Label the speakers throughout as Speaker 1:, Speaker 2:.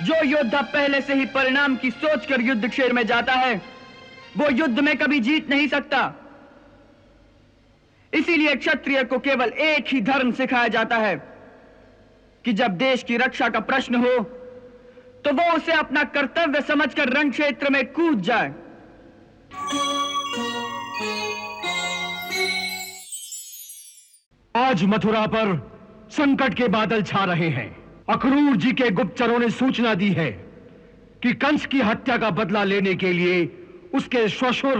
Speaker 1: जो योद्धा पहले से ही परिणाम की सोचकर युद्ध क्षेत्र में जाता है, वो युद्ध में कभी जीत नहीं सकता। इसीलिए क्षत्रिय को केवल एक ही धर्म सिखाया जाता है कि जब देश की रक्षा का प्रश्न हो तो वो उसे अपना कर्तव्य समझकर रण क्षेत्र में कूद जाए।
Speaker 2: आज मथुरा पर संकट के बादल छा रहे हैं। अक्रूर जी के गुप्तचरों ने सूचना दी है कि कंस की हत्या का बदला लेने के लिए उसके श्वशुर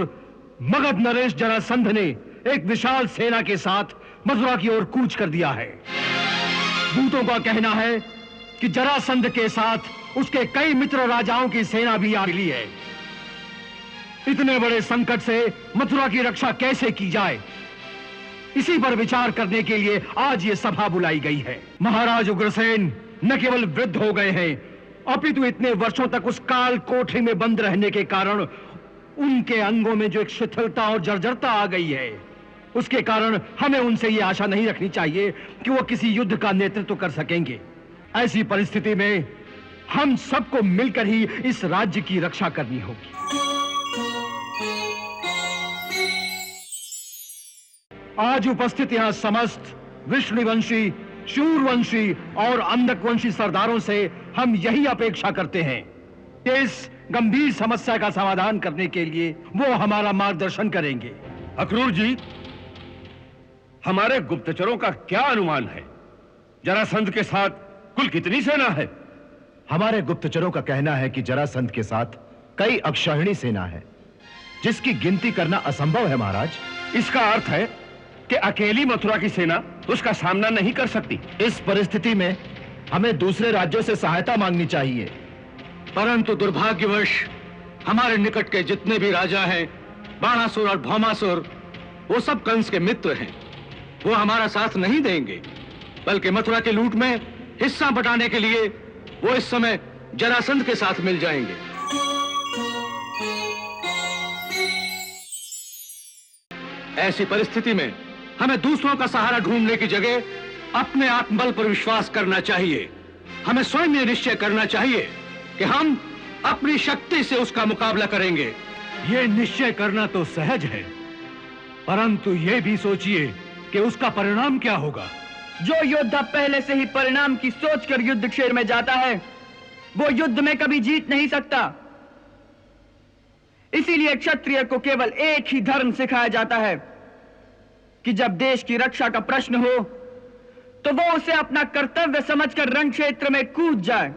Speaker 2: मगध नरेश जरासंध ने एक विशाल सेना के साथ मथुरा की ओर कूच कर दिया है। दूतों का कहना है कि जरासंध के साथ उसके कई मित्र राजाओं की सेना भी आ मिली है। इतने बड़े संकट से मथुरा की रक्षा कैसे की जाए, इसी पर विचार करने के लिए आज ये सभा बुलाई गई है। महाराज उग्रसेन न केवल वृद्ध हो गए हैं, अपितु इतने वर्षों तक उस काल कोठरी में बंद रहने के कारण उनके अंगों में जो एक शिथिलता और जर्जरता आ गई है, उसके कारण हमें उनसे ये आशा नहीं रखनी चाहिए कि वो किसी युद्ध का नेतृत्व कर सकेंगे। ऐसी परिस्थिति में हम सबको मिलकर ही इस राज्य की रक्षा करनी होगी। आज उपस्थित यहां समस्त विष्णुवंशी, शूरवंशी और अंधकवंशी सरदारों से हम यही अपेक्षा करते हैं कि इस गंभीर समस्या का समाधान करने के लिए वो हमारा मार्गदर्शन करेंगे।
Speaker 3: अक्रूर जी, हमारे गुप्तचरों का क्या अनुमान है? जरासंध के साथ कुल कितनी सेना है?
Speaker 4: हमारे गुप्तचरों का कहना है कि जरासंध के साथ कई अक्षौहिणी सेना है, जिसकी गिनती करना असंभव है महाराज।
Speaker 3: इसका अर्थ है कि अकेली मथुरा की सेना उसका सामना नहीं कर सकती।
Speaker 4: इस परिस्थिति में हमें दूसरे राज्यों से सहायता मांगनी चाहिए।
Speaker 5: परंतु दुर्भाग्यवश हमारे निकट के जितने भी राजा हैं, बाणासुर और भौमासुर, वो सब कंस के मित्र हैं। वो हमारा साथ नहीं देंगे, बल्कि मथुरा की लूट में हिस्सा बटाने के लिए वो इस समय जरासंध के साथ मिल जाएंगे। ऐसी परिस्थिति में हमें दूसरों का सहारा ढूंढने की जगह अपने आत्मबल पर विश्वास करना चाहिए। हमें स्वयं ये निश्चय करना चाहिए कि हम अपनी शक्ति से उसका मुकाबला करेंगे।
Speaker 2: ये निश्चय करना तो सहज है, परंतु ये भी सोचिए कि उसका परिणाम क्या होगा।
Speaker 1: जो योद्धा पहले से ही परिणाम की सोचकर युद्ध क्षेत्र में जाता है, वो युद्ध में कभी जीत नहीं सकता। इसीलिए क्षत्रिय को केवल एक ही धर्म सिखाया जाता है कि जब देश की रक्षा का प्रश्न हो तो वो उसे अपना कर्तव्य समझकर रण क्षेत्र में कूद जाए।